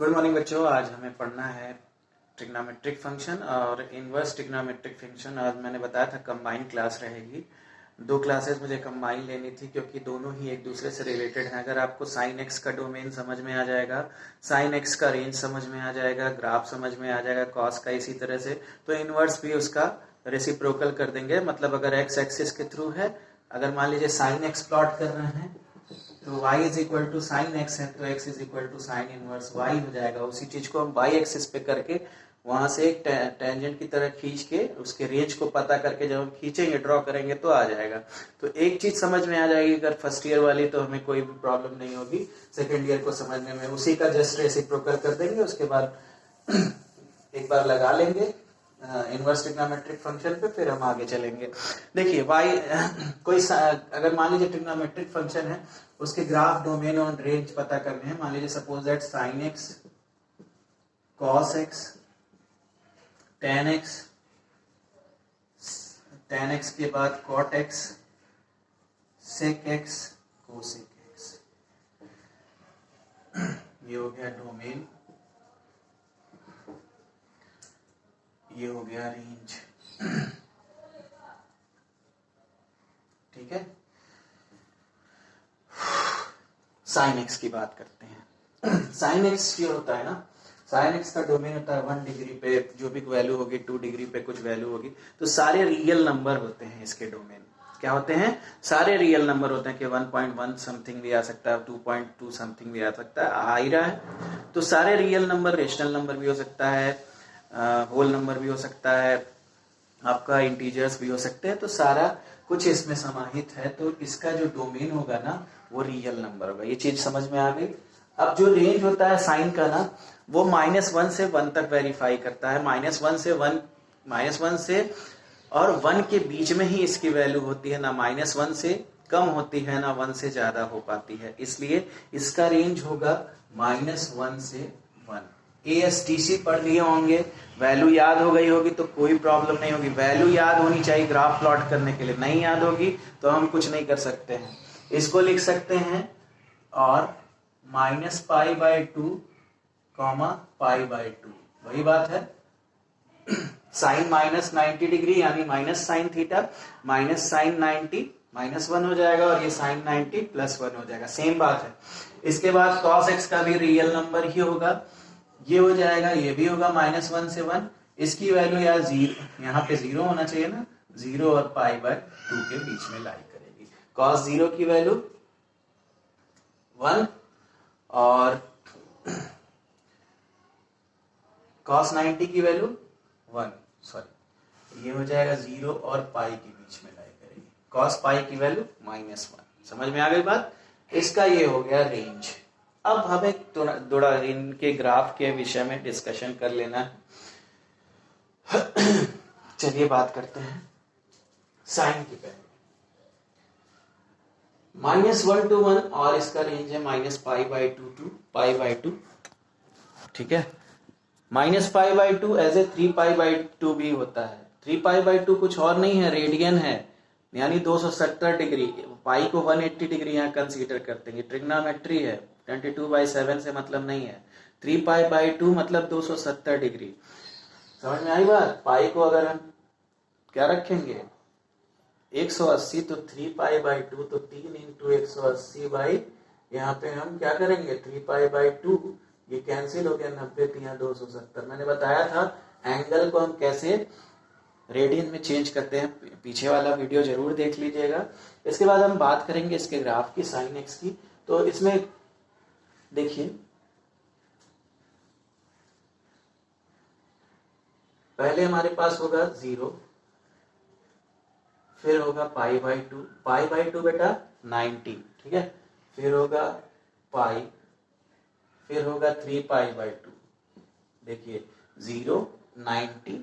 Good morning बच्चों, आज हमें पढ़ना है ट्रिग्नोमेट्रिक फंक्शन और इनवर्स ट्रिग्नोमेट्रिक फंक्शन। आज मैंने बताया था कंबाइन क्लास रहेगी। दो क्लासेस मुझे कंबाइन लेनी थी क्योंकि दोनों ही एक दूसरे से रिलेटेड हैं। अगर आपको साइन एक्स का डोमेन समझ में आ जाएगा, साइन एक्स का रेंज समझ में आ जाएगा, ग्राफ समझ में आ जाएगा, कॉस का इसी तरह से, तो इनवर्स भी उसका रेसिप्रोकल कर देंगे। मतलब अगर एक्स एक्सिस के थ्रू है, अगर मान लीजिए साइन एक्स प्लॉट कर रहे हैं तो y is equal to sine X है तो x is equal to sine inverse y हो जाएगा। उसी चीज को हम y एक्सिस पे करके वहां से एक टेंजेंट की तरह खींच के उसके रेंज को पता करके जब हम खींचेंगे, ड्रॉ करेंगे तो आ जाएगा। तो एक चीज समझ में आ जाएगी अगर फर्स्ट ईयर वाली, तो हमें कोई भी प्रॉब्लम नहीं होगी सेकेंड ईयर को समझने में। उसी का जस्ट रेसिप्रोकल कर देंगे, उसके बाद एक बार लगा लेंगे इनवर्स ट्रिग्नोमेट्रिक फंक्शन पे, फिर हम आगे चलेंगे। देखिए y कोई अगर मान लीजिए ट्रिग्नोमेट्रिक फंक्शन है, उसके ग्राफ, डोमेन और रेंज पता करने हैं। मान लीजिए suppose that sine X, cos X, tan X, tan X के बाद cot X, sec X, cosec X. ये हो गया डोमेन, ये हो गया रेंज। ठीक है, साइन एक्स की बात करते हैं। साइन एक्स ये होता है ना, साइन एक्स का डोमेन होता है 1 डिग्री पे जो भी वैल्यू होगी, 2 डिग्री पे कुछ वैल्यू होगी, तो सारे रियल नंबर होते हैं इसके डोमेन। क्या होते हैं? सारे रियल नंबर होते हैं कि 1.1 समथिंग भी आ सकता है, 2.2 समथिंग भी आ सकता है, आ ही रहा है। तो सारे रियल नंबर, रेशनल नंबर भी हो सकता है, होल नंबर भी हो सकता है, आपका इंटीजर्स भी हो सकते हैं, तो सारा कुछ इसमें समाहित है। तो इसका जो डोमेन होगा ना, वो रियल नंबर होगा। ये चीज समझ में आ गई। अब जो रेंज होता है साइन का ना, वो -1 से 1 तक वेरीफाई करता है। -1 से 1, -1 से और 1 के बीच में ही इसकी वैल्यू होती है, ना -1 से कम होती है ना 1 से ज्यादा हो पाती है। इसलिए इसका रेंज होगा -1 से 1। ASTC पढ़ लिए होंगे, वैल्यू याद हो गई होगी तो कोई प्रॉब्लम नहीं होगी। वैल्यू याद होनी चाहिए ग्राफ प्लॉट करने के लिए, नहीं याद होगी तो हम कुछ नहीं कर सकते हैं। इसको लिख सकते हैं और -π/2, π/2 वही बात है। साइन -90 डिग्री यानी minus sine theta, minus sine 90 -1 हो जाएगा, और ये साइन 90 +1 हो जाएगा, सेम बात है। इसके बाद कॉस एक्स का भी रियल नंबर ही होगा, ये हो जाएगा, ये भी होगा -1 से 1। इसकी वैल्यू यार यहाँ पे 0 होना चाहिए ना, 0 और π/2 के बीच में लाई करेगी। cos 0 की वैल्यू 1 और cos 90 की वैल्यू 1, सॉरी ये हो जाएगा 0 और π के बीच में लाई करेगी। cos π की वैल्यू -1। समझ में आ गई बात? इसका ये हो गया रेंज। अब हमें थोड़ा इनके ग्राफ के विषय में डिस्कशन कर लेना है। चलिए बात करते हैं साइन की पहले। -1 to 1 और इसका रेंज है -π/2 to π/2। ठीक है, -π/2 एज ए 3π/2 भी होता है। 3π/2 कुछ और नहीं है, रेडियन है, यानी 270 डिग्री। पाई को 180 डिग्री यहाँ कंसीडर करते हैं, ट्रिग्नोमेट्री है, 22/7 से मतलब नहीं है। 3π/2 मतलब 270 डिग्री। समझ में आई बात? पाई को अगर हम क्या रखेंगे 180, तो 3π/2 तो 3 × 180 यहाँ पे हम क्या करेंगे 3π/2, ये कैंसिल हो गया, 90 यहाँ 270। मैंने बताया था एंगल को हम कैसे रेडियन में चेंज करते हैं, पीछे वाला वीडियो जरूर देख लीजिएगा। इसके बाद हम बात करेंगे इसके ग्राफ की, साइन एक्स की। तो इसमें देखिए पहले हमारे पास होगा 0, फिर होगा π/2, π/2 बेटा 90, ठीक है, फिर होगा पाई, फिर होगा 3π/2। देखिए 0, 90,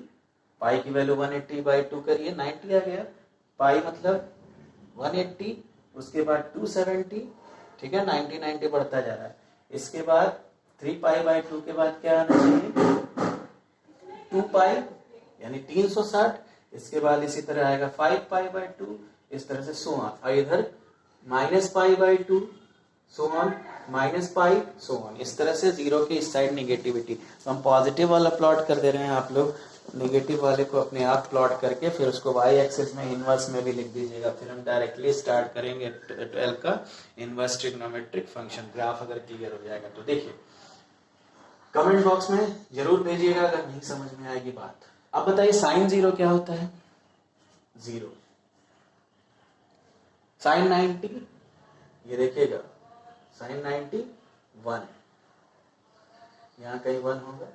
पाई की वैल्यू 180/2 करिए, 90 आ गया, पाई मतलब 180, उसके बाद 270, ठीक है, 90 बढ़ता जा रहा है। इसके बाद 3π/2 के बाद क्या आना चाहिए 2π यानी 360। इसके बाद इसी तरह आएगा 5π/2, इस तरह से 16। और इधर -π/2, so on, minus pi, so on. इस तरह से जीरो के इस साइड निगेटिविटी। तो हम पॉजिटिव वाला प्लॉट कर दे रहे हैं, आप लोग नेगेटिव वाले को अपने आप प्लॉट करके फिर उसको वाई एक्सिस में इनवर्स में भी लिख दीजिएगा। फिर हम डायरेक्टली स्टार्ट करेंगे 12 का इनवर्स ट्रिग्नोमेट्रिक फंक्शन। ग्राफ अगर क्लियर हो जाएगा तो देखिए, कमेंट बॉक्स में जरूर भेजिएगा अगर नहीं समझ में आएगी बात। अब बताइए साइन जीरो क्या होता है? जीरो। साइन 90, ये देखिएगा साइन 90 1, यहां कहीं 1 होगा,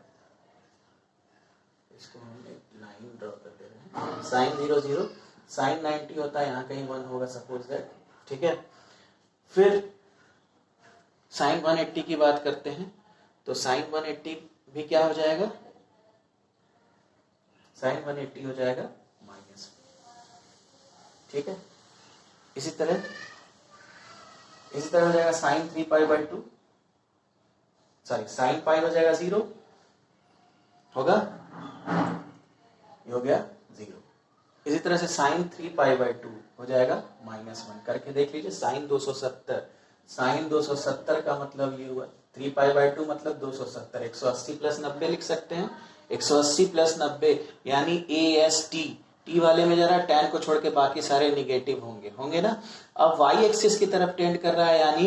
इसको हम एक लाइन ड्रॉ कर दे रहे हैं। साइन 0 0, साइन 90 होता है, यहाँ कहीं 1 होगा सपोज दैट, ठीक है। फिर साइन 180 की बात करते हैं, तो साइन 180 भी क्या हो जाएगा? साइन 180 हो जाएगा माइनस, ठीक है। इसी तरह हो जाएगा sine 3 pi by 2, sorry sine pi हो जाएगा 0 होगा, ये हो गया 0। इसी तरह से साइन 3 पाई बाई 2 हो जाएगा -1। करके देख लीजिए, साइन 270, साइन 270 का मतलब ये हुआ 3 पाई बाई 2 मतलब 270, 180 प्लस 90 लिख सकते हैं। 180 प्लस 90 यानी AST, टी वाले में जरा tan को छोड़ के बाकी सारे निगेटिव होंगे ना। अब y एक्सिस की तरफ टेंड कर रहा है, यानी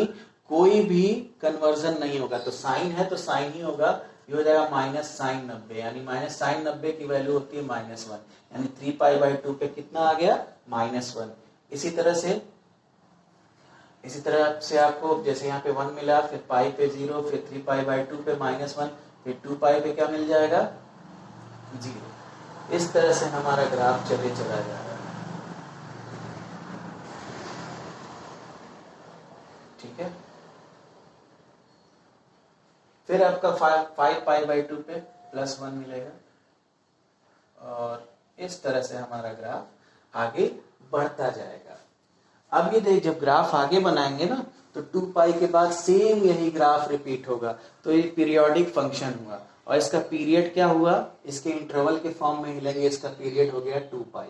कोई भी कन्वर्जन नहीं होगा, तो साइन है तो साइन ही होगा। ये हो जाएगा माइनस साइन 90, यानी माइनस साइन 90 की वैल्यू होती है -1, यानी 3 पाई बाई 2 पे कितना आ गया? -1। इसी तरह से आपको जैसे यहाँ पे 1 मिला, फिर पाई पे 0, फिर 3 पाई बाई 2 पे -1, फिर 2 पाई पे क्या मिल जाएगा? 0। इस तरह से हमारा ग्राफ चला जा रहा है, ठीक है। फिर आपका 5 पाई बाई 2 पे +1 मिलेगा, और इस तरह से हमारा ग्राफ आगे बढ़ता जाएगा। अब ये देख, जब ग्राफ आगे बनाएंगे ना, तो 2 पाई के बाद सेम यही ग्राफ रिपीट होगा, तो ये पीरियोडिक फंक्शन हुआ। और इसका पीरियड क्या हुआ? इसके इंटरवल के फॉर्म में ही लेंगे, इसका पीरियड हो गया 2 पाई।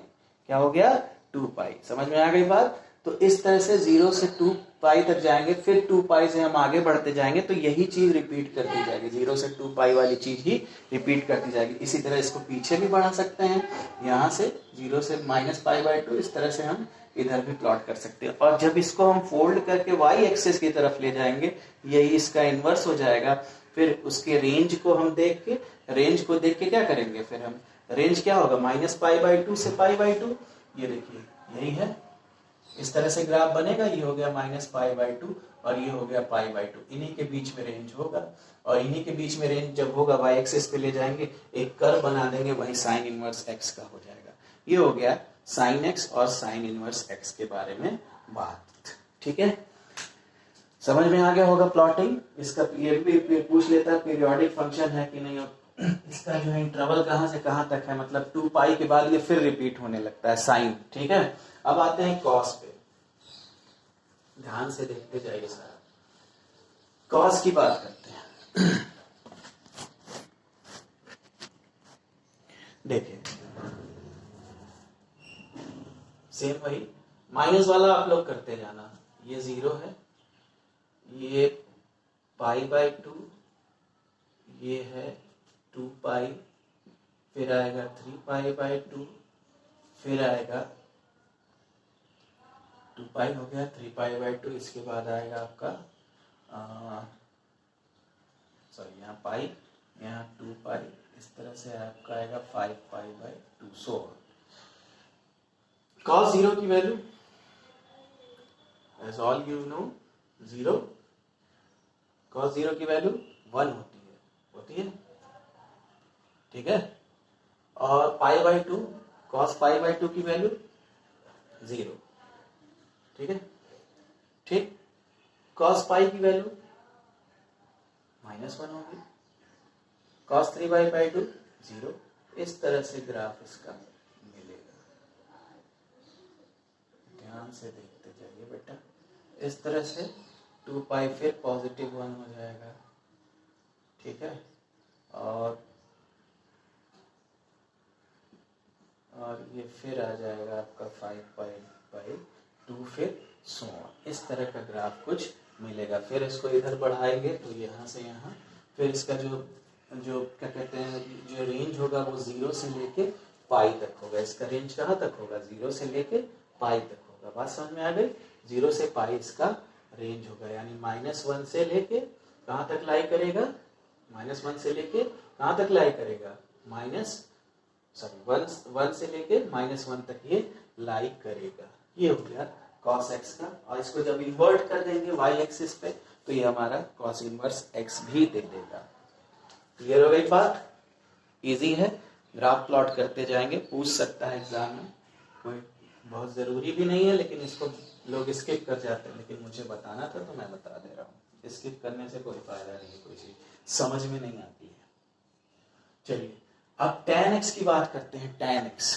क्या हो गया? 2 पाई। समझ में आ गई बात? तो इस तरह से 0 से 2 पाई तक जाएंगे, फिर 2 पाई से हम आगे बढ़ते जाएंगे, तो यही चीज रिपीट करती जाएगी, 0 से 2 पाई वाली चीज ही रिपीट करती जाएगी। इसी तरह इसको पीछे भी बढ़ा सकते हैं, यहाँ से 0 से -π/2, इस तरह से हम इधर भी प्लॉट कर सकते हैं। और जब इसको हम फोल्ड करके y एक्सिस की तरफ ले जाएंगे, यही इसका इन्वर्स हो जाएगा। फिर उसके रेंज को देख के क्या करेंगे? फिर हम रेंज क्या होगा? -π/2 से π/2, ये देखिए यही है। इस तरह से ग्राफ बनेगा, ये हो गया -π/2 और ये हो गया π/2, इन्हीं के बीच में रेंज होगा। और इन्हीं के बीच में रेंज जब होगा, y एक्सिस पे ले जाएंगे, एक कर्व बना देंगे, वही साइन इनवर्स x का हो जाएगा। ये हो गया साइन x और साइन इनवर्स x के बारे में बात, ठीक है। समझ में आ गया होगा प्लॉटिंग। इसका ये भी पूछ लेता है पीरियोडिक फंक्शन है कि नहीं, इसका जो है इंटरवल कहां से कहां तक है, मतलब 2 पाई के बाद ये फिर रिपीट होने लगता है साइन, ठीक है। अब आते हैं कॉस पे, ध्यान से देखते जाइए सारा। कॉस की बात करते हैं। देखिए सेम वही माइनस वाला आप लोग करते जाना, ये 0 है, ये π/2, ये है 2 पाई, फिर आएगा 3 π/2, फिर आएगा 2 पाई हो गया 3 π/2, इसके बाद आएगा आपका सॉरी यहाँ पाई, यहाँ 2 पाई, इस तरह से आपका आएगा 5 π/2। सो cos 0 की value as all you know 0, cos 0 की वैल्यू 1 होती है, ठीक है। और π/2, cos π/2 की वैल्यू 0, ठीक है, ठीक। cos पाई की वैल्यू -1 होगी, cos 3/2 0। इस तरह से ग्राफ इसका मिलेगा, ध्यान से देखते जाइए बेटा। इस तरह से 2 पाई फिर +1 हो जाएगा, ठीक है। और ये फिर आ जाएगा आपका 5 π/2, फिर 100। इस तरह का ग्राफ कुछ मिलेगा। फिर इसको इधर बढ़ाएंगे तो यहाँ से यहाँ, फिर इसका जो जो क्या कहते हैं जो रेंज होगा वो 0 से लेके पाई तक होगा। इसका रेंज कहाँ तक होगा? 0 से लेके पाई तक होगा। बात समझ में आ गई? 0 से पाई इसका रेंज होगा, यानी -1 से लेके कहाँ तक लाई करेगा? -1 से लेके कहाँ तक लाई करेगा? 1 से लेके -1 तक ये लाई करेगा। ये हो गया cos x का। और इसको जब इन्वर्ट कर देंगे y एक्सिस पे तो ये हमारा cos इनवर्स x भी दे देगा। क्लियर हो गई बात? इजी है, ग्राफ प्लॉट करते जाएंगे। पूछ सकता है एग्जाम में, कोई बहुत जरूरी भी नहीं है, लेकिन इसको लोग स्किप कर जाते हैं, लेकिन मुझे बताना था तो मैं बता दे रहा हूँ। स्किप करने से कोई फायदा नहीं, कोई चीज समझ में नहीं आती है। चलिए अब tan x की बात करते हैं। tan x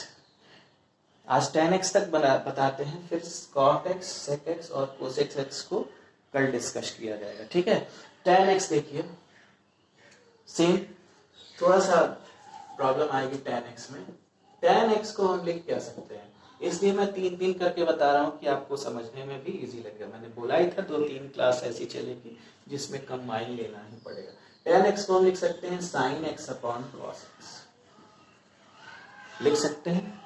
आज tan x तक बताते हैं, फिर cot x, sec x और cos x को कल डिस्कस किया जाएगा। ठीक है, tan x देखिए सेम, थोड़ा सा प्रॉब्लम आएगी tan x में। tan x को हम लिख क्या सकते हैं, इसलिए मैं 3-3 करके बता रहा हूँ कि आपको समझने में भी इजी लगेगा। मैंने बोला ही था 2-3 क्लास ऐसी चलेगी जिसमें कंबाइन लेना ही पड़ेगा। tan x को हम लिख सकते हैं sin x upon cos x, लिख सकते हैं।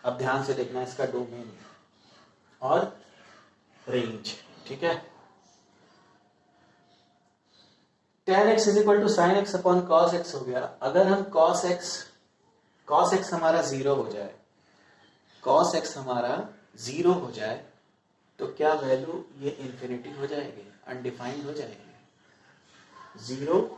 अब ध्यान से देखना, इसका डोमेन और रेंज, ठीक है। tan x is equal to sine X upon cos X हो गया। अगर हम cos x हमारा 0 हो जाए, cos x हमारा 0 हो जाए तो क्या वैल्यू ये इंफिनिटी हो जाएगी, अनडिफाइंड हो जाएगी। 0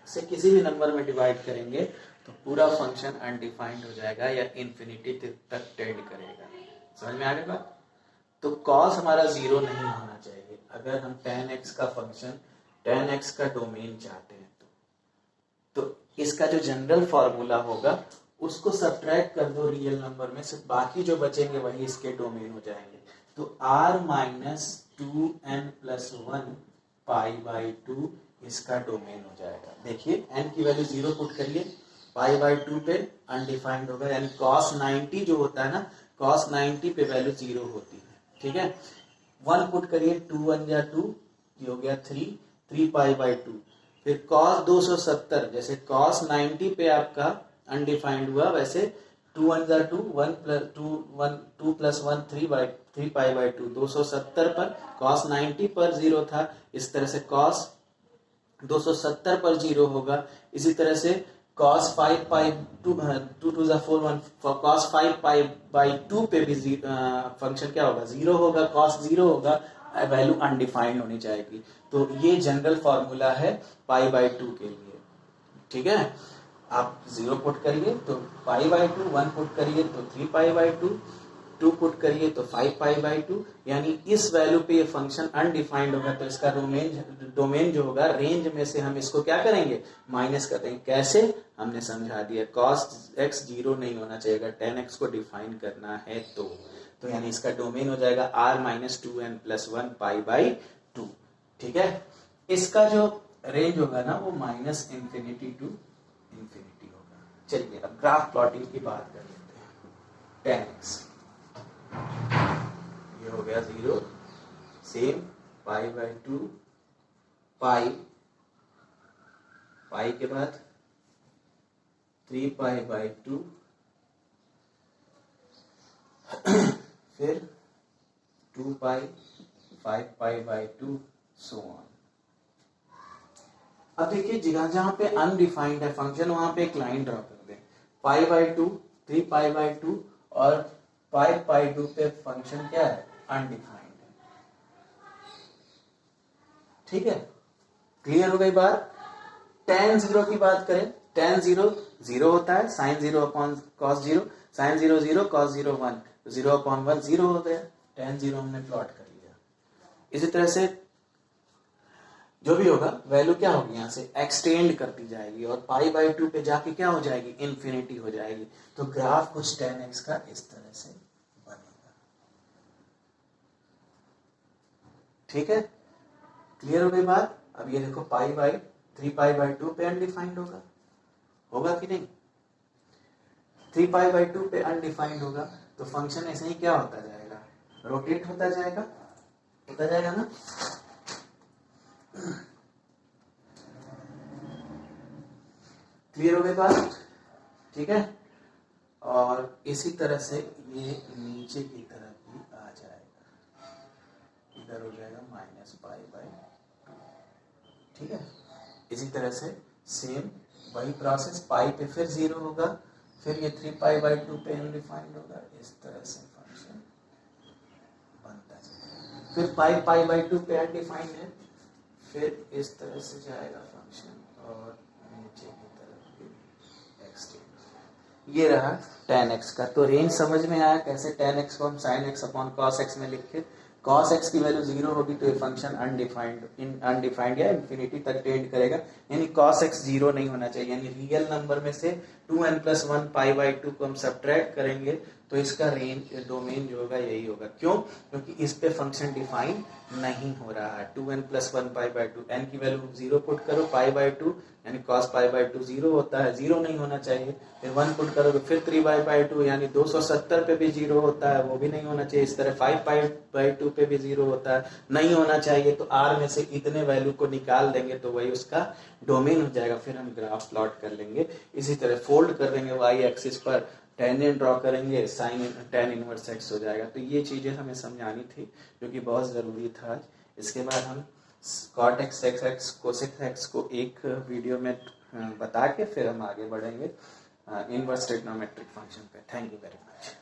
से किसी भी नंबर में डिवाइड करेंगे तो पूरा फंक्शन अनडिफाइंड हो जाएगा या इंफिनिटी तक टेंड करेगा। समझ में आ गई बात? तो cos हमारा 0 नहीं होना चाहिए अगर हम tan x का फंक्शन, tan x का डोमेन चाहते हैं तो इसका जो जनरल फॉर्मूला होगा उसको सब्ट्रैक्ट कर दो रियल नंबर में से, बाकी जो बचेंगे वही इसके डोमेन हो जाएंगे। तो r माइनस 2n+1 π/2 इसका डोमेन हो जाएगा। देखिए n की वैल्यू 0 पुट करिए, π/2 पे अनडिफाइंड होगा, यानी cos 90 जो होता है ना, cos 90 पे वैल्यू 0 होती है। ठीक है, 1 पुट करिए, 2 1 जा 2, ये हो गया 3 π/2। फिर cos 270, जैसे cos 90 पे आपका अनडिफाइंड हुआ, वैसे 2 1 जा 2, 1 + 1 3 π/2, 270 पर cos 90 पर 0 था, इस तरह से cos 270 पर 0 होगा। इसी तरह से cos 5/2 2 2 4 1 cos 5/2 पे भी फंक्शन क्या होगा, 0 होगा, cos 0 होगा, वैल्यू अनडिफाइंड होनी चाहिए। तो ये जनरल फॉर्मूला है π/2 के लिए। ठीक है, आप 0 पुट करिए तो π/2, 1 पुट करिए तो 3 π/2, 2 पुट करिए तो 5 π/2, यानी इस वैल्यू पे ये फंक्शन अनडिफाइंड होगा। तो इसका डोमेन जो होगा, रेंज में से हम इसको क्या करेंगे, माइनस कर देंगे। कैसे, हमने समझा दिया, cos x 0 नहीं होना चाहिए, tan x को डिफाइन करना है तो यानी इसका डोमेन हो जाएगा r-2n+1 π/2। ठीक है, इसका जो रेंज होगा ना वो -∞ टू ∞ होगा। चलिए अब ग्राफ प्लॉटिंग की बात कर लेते हैं। tan x ये हो गया 0, सेम π/2, पाई के बाद 3 π/2, फिर 2 π, 5 π/2, सो ऑन। अब देखिए जहां पे अनडिफाइंड है फंक्शन, वहां पे एक लाइन ड्रॉ कर दें। π/2, 3 π/2 और 5/2 पे फंक्शन क्या है, अनडिफाइंड है। ठीक है, क्लियर हो गई बात। tan 0 की बात करें, tan 0 0 होता है, sin 0 upon cos 0, sin 0 0, cos 0 1, 0/1 0 हो गया। tan 0 हमने प्लॉट कर लिया। इसी तरह से जो भी होगा वैल्यू क्या होगी, यहां से एक्सटेंड करती जाएगी और π/2 पे जाके क्या हो जाएगी, इंफिनिटी हो जाएगी। तो ग्राफ कुछ tan x का इस तरह से बनेगा। ठीक है, क्लियर हो गई बात। अब ये देखो 3 π/2 पे अनडिफाइंड होगा कि नहीं, 3 π/2 पे अनडिफाइंड होगा तो फंक्शन ऐसे ही क्या होता जाएगा, रोटेट होता जाएगा ना। क्लियर हो गई बात? ठीक है। और इसी तरह से ये नीचे की तरफ भी आ जाएगा, इधर हो जाएगा माइनस पाई बाई, ठीक है। इसी तरह से सेम वही प्रोसेस, पाई पे फिर 0 होगा, फिर ये 3π/2 पे अनडिफाइंड होगा, इस तरह से फंक्शन बनता जाएगा। फिर π/2 पे अनडिफाइंड है, फिर इस तरह से जाएगा फंक्शन और नीचे की तरफ भी एक्सटेंड। ये रहा tan x का। तो रेंज समझ में आया कैसे tan x को हम sin x upon cos x में लिखे। cos x की वैल्यू 0 होगी तो ये फंक्शन अनडिफाइंड या इंफिनिटी तक टेंड करेगा, यानी cos x 0 नहीं होना चाहिए। यानी रियल नंबर में से 2n+1 π/2 को हम सब्ट्रैक्ट करेंगे तो इसका रेंज डोमेन जो होगा यही होगा। क्यों? क्योंकि इस पे फंक्शन डिफाइन नहीं हो रहा है। 2n+1 π/2, n की वैल्यू 0 पुट करो, π/2 यानी cos π/2 0 होता है, 0 नहीं होना चाहिए। फिर 1 पुट करोगे, फिर 3π/2 यानी 270 पे भी 0 होता है, वो भी नहीं होना चाहिए। इस तरह 5π/2 पे भी 0 होता है, नहीं होना चाहिए। तो r में से इतने वैल्यू को निकाल देंगे तो वही उसका डोमेन हो जाएगा। फिर हम ग्राफ प्लॉट कर लेंगे, इसी तरह फोल्ड कर देंगे y एक्सिस पर, टेंजेंट ड्रॉ करेंगे, साइन tan इनवर्स x हो जाएगा। तो ये चीजें हमें समझानी थी जो कि बहुत जरूरी था। इसके बाद हम cot x sec x cosec x को एक वीडियो में बता के फिर हम आगे बढ़ेंगे इनवर्स ट्रिग्नोमेट्रिक फंक्शन पे। Thank you very much.